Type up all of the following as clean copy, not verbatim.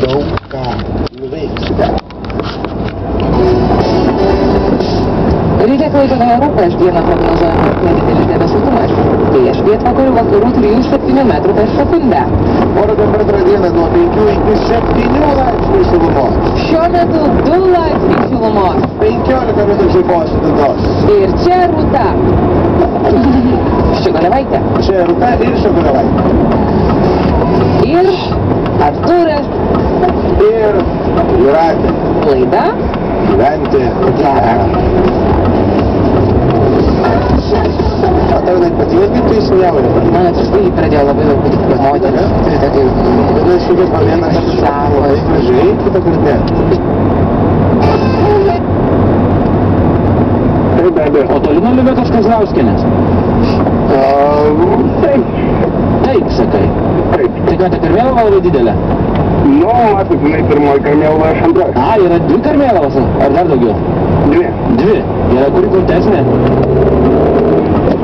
daug ką nuveiksite. Ryte Klaipėdoje rūkas dieną prognozuojamas nedidelis debesuotumas. Vėjas pietvakarių vakarų 3–7 metrų per sekundę. Oro temperatūra dieną nuo 5 iki 7 laipsnių šilumos. Šiuo metu 2 laipsniai šilumos. 15 minučių po 7. Ir čia Rūta. Ščiogolevaitė. Čia Rūta ir Ščiogolevaitė. Ir Artūras. Ir Jūratė. Laida Gyventi gera. O tau net paties gimtai įsijaunė? Man apskritai pradėjo labai daug patikti moteris. Tai tokia... Tada aš šiandien po vieną kartą šau. Tai gražiai, kitą kartą. Taip, be abejo. O toli nuo Livetos Kazlauskienės? Taip. Taip, sakai. Taip. Tai ką, ta Karmėlava labai didelė? Nu, matot, jinai pirmoji Karmėlava, aš antroji. A, yra 2 Karmėlavos, ar dar daugiau? 2. 2. Yra kuri kurtesnė?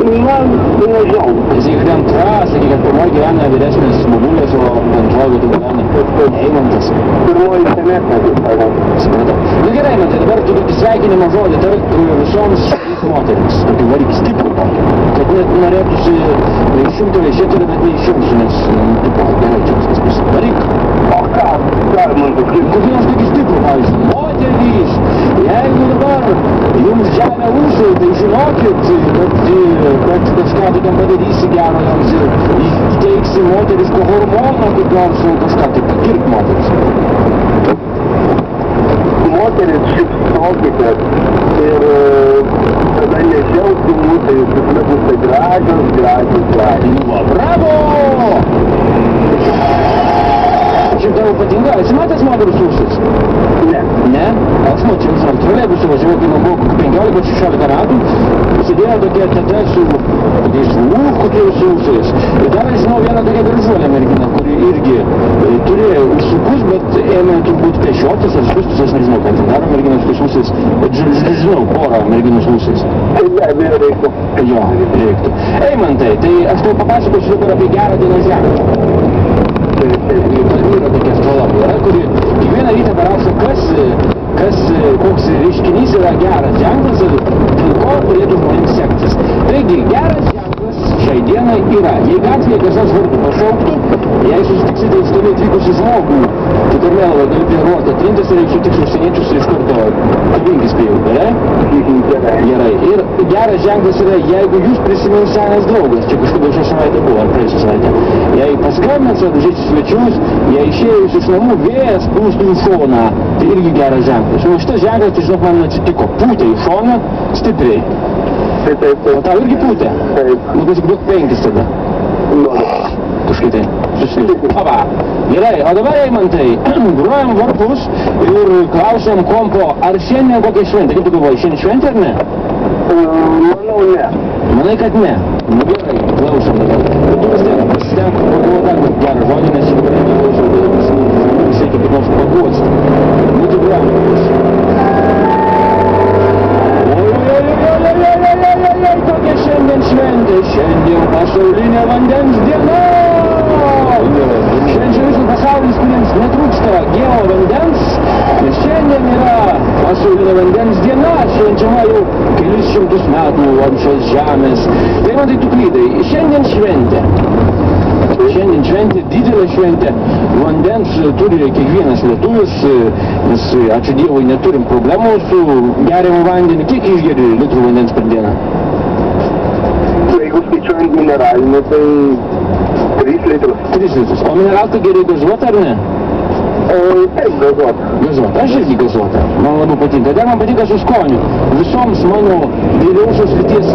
Na, nežinau. Nes jeigu antra, sakyk, kad pirmoji gyvena vyresnis Bobulės, o antroji gyvena Eimantas. Pirmoji senesnė, taip sakant. Supratau. Nu gerai, man tai dabar tu tokį sveikinimo žodį tarp visoms moterims. Tokį varyk stiprų tokį. Kad net norėtųsi išjungti šitą, bet neišjungsiu, nes tipo, gerai, čia viskas bus. Varyk. O ką man tokį? Kokį nors tokį stiprų, pavyzdžiui. Moterys, jeigu dabar jums žemė ūsai, tai žinokit, kad kažką tu ten padarysi gero joms ir įteiksi moteriško hormono, kaip nors kažką, tai pakirk moteris. Moteris šiaip stokite ir tada nežiaustų mūsų, jūs visada būsite gražios. Nu va, bravo! Šiaip tau patinka, esi matęs moterų ūsus? Ne. Ne? Aš mačiau, žinau, troleibusų važiavau, kai man buvo 15–16 metų, sėdėjo tokia teta su tokiais kokiais ūsais. Ir dar aš žinau vieną tokią gražuolę merginą, kuri irgi turėjo ūsukus, bet ėmė turbūt pešiotis ar skustis, aš nežinau, ką ten daro merginos su tais ūsais, bet žinau, porą merginų su ūsais. Tai be abejo reiktų. Jo, reiktų. Eimantai, tai aš tau papasakosiu dabar apie gerą dienos ženklą. Yra tokia astrologija, kuri kiekvieną rytą parašo, koks reiškinys yra geras ženklas ir dėl ko turėtų žmonėms sektis. Taigi, geras ženklas šiai dienai yra, jei gatvėje kas nors vardu pašauktų, jei susitiksite į stovį atvykusi žmogų, tai Karmėlava gali prie ruosto trintis ir reikščiau tik užsieniečius ir iš karto kabinkis prie jų, gerai? Gerai. Ir geras ženklas yra, jeigu jūs prisimins senas draugas, čia kažkada šią savaitę buvo, ar praėjusią savaitę, jei paskambins ar užėsi svečius, jei išėjus iš namų vėjas pūstų į šoną, tai irgi geras ženklas. O šitas ženklas, tai žinok, man atsitiko, pūtė į šoną stipriai. Taip. O tau irgi pūtė? Taip. Nu, kažkaip duok 5 tada. Kažkaip tai. Susitikti. Aba. Gerai, o dabar, Eimantai, grojam varpus ir klausom kompo, ar šiandien kokia šventė? Kaip tu galvoji, šiandien šventė ar ne? Manau, ne. Manai, kad ne? Nu gerai, klausom dabar. Bet tu vis tiek pasistenk pagalvoti gerą žodį, nes jau gerai neklausom, bet visai kaip nors paguosti. Nu, tai grojam varpus. Tokia šiandien šventė, šiandien pasaulinė vandens diena. Šiandien visas pasaulis, kuriems netrūksta gėlo vandens, nes šiandien yra pasaulinė vandens diena, švenčiama jau kelis šimtus metų ant šios žemės. Tai man tai tu klydai, šiandien šventė. Šiandien šventė, didelė šventė, vandens turi kiekvienas lietuvis, nes ačiū Dievui neturim problemų su geriamu vandeniu. Kiek išgeri litrų vandens per dieną? Jeigu skaičiuojant mineralinį, tai 3 litrus. 3 litrus. O mineralką geriai gazuotą ar ne? Taip, gazuotą. Gazuotą. Aš irgi gazuotą. Man labai patinka. Dar man patinka su skoniu. Visoms mano vėliausios lyties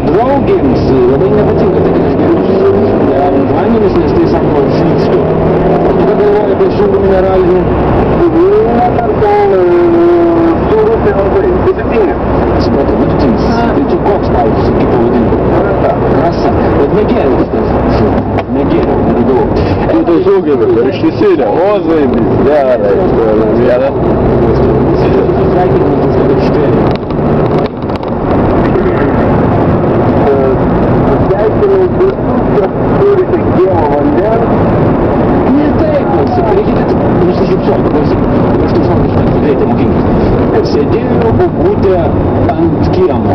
draugėms labai nepatinka, tai kad aš geriau mineralinius vandenis, nes tai sako šlykštu. O tu ką galvoji apie sūrų mineralinių? Na, tarkim, sūrus tai labai vidutinis. Supratau, vidutinis. Tai tu koks, pavyzdžiui, kaip pavadinti? Rasa. Bet negėriau tas sūrų. Negėriau, neradau. Tu sūginis, ir ištisylė, ozai, gerai, gerai. Sveikinimas dabar ištvėrė. Sveikinimas visus, kas turite gėlo vandens. Ne taip, klausyk, reikia nusišypsojo, klausyk, aš tu žinau, kad greitai mokinkis. Sėdėjo bobutė ant kiemo.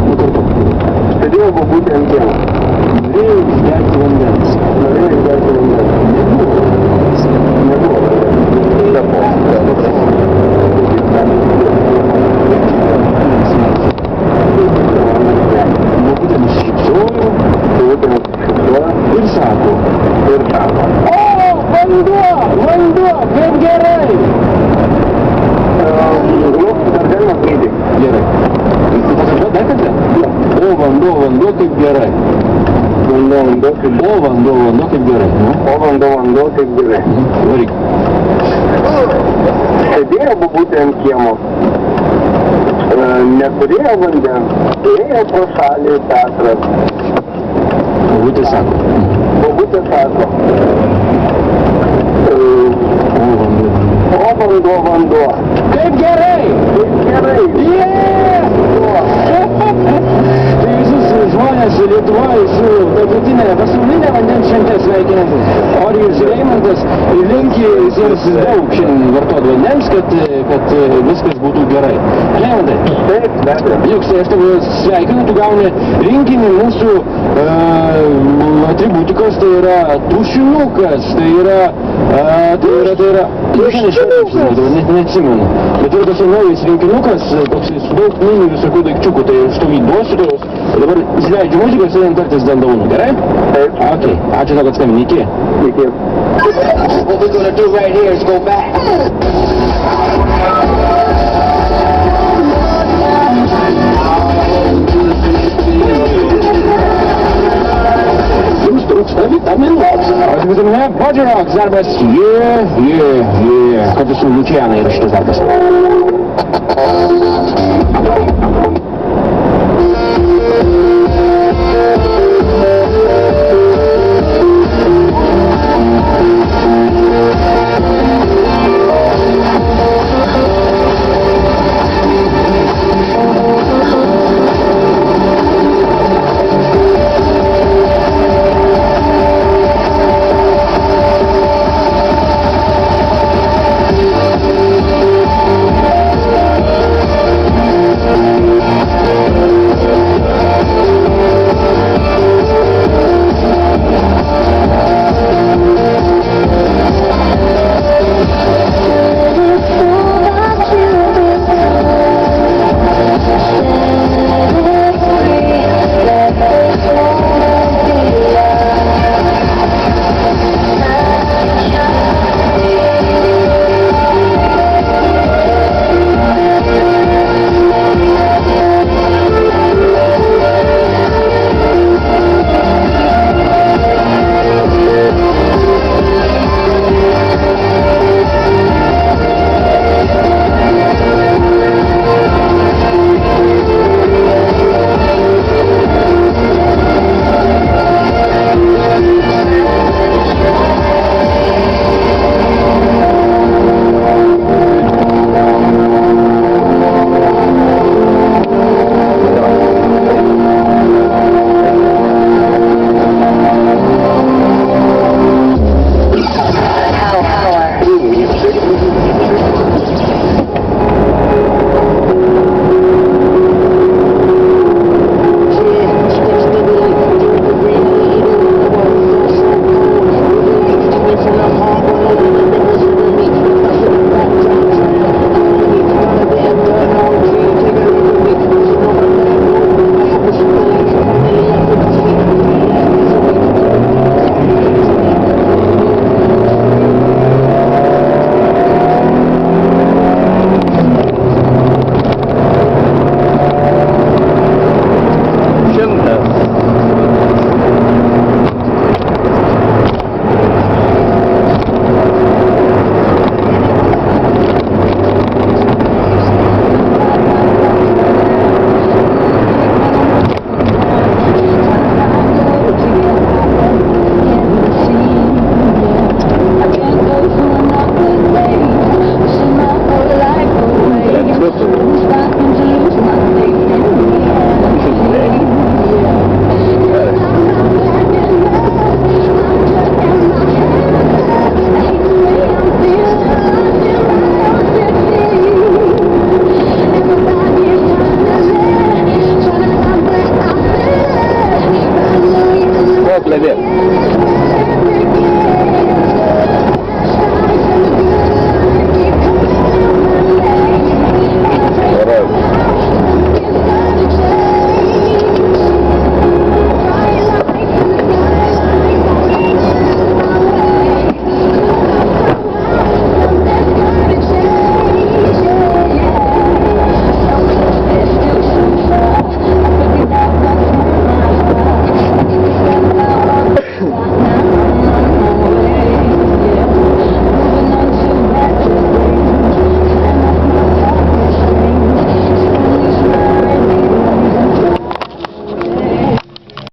Nu, kartu. Sėdėjau bobutė ant kiemo. Norėjau išgerti vandens. Nebuvo. Bobutė nusišypsojo ir sako. O, vanduo, kaip gerai! Dar galima skaityti. Gerai. Pakartot dar kartą? O, vanduo, kaip gerai. Vanduo kaip gerai. O, vanduo, kaip gerai. Nu, Vanduo kaip gerai. varyk. Sėdėjo bobutė ant kiemo. Neturėjo vandens. Ėjo pro šalį Petras. Bobutė sako. Bobutė sako. O, vanduo. Kaip gerai! Tai visus žmonės Lietuvoje su tarptautinė pasaulinė vandens šventė sveikinam. Orijus ir Eimantas linki visiems daug šiandien vartot vandens, kad viskas būtų gerai. Eimantai? Taip, be abejo. Juk aš tave sveikinu, tu gauni rinkinį mūsų atributikos, tai yra tušinukas, tai yra net neatsimenu. Bet yra tas naujas rinkinukas, toks su daug mini visokių daikčiukų, tai aš tau įduosiu tos. Dabar įsileidžiu muziką, sėdant kartais dandaunų, gerai? Taip. Ok, ačiū tau, kad skambini, iki. Iki. What we're gonna do right here is go back. Jums trūksta vitaminų. Pasiklausime, Body Rocks darbas, kartu su Luciana yra šitas darbas.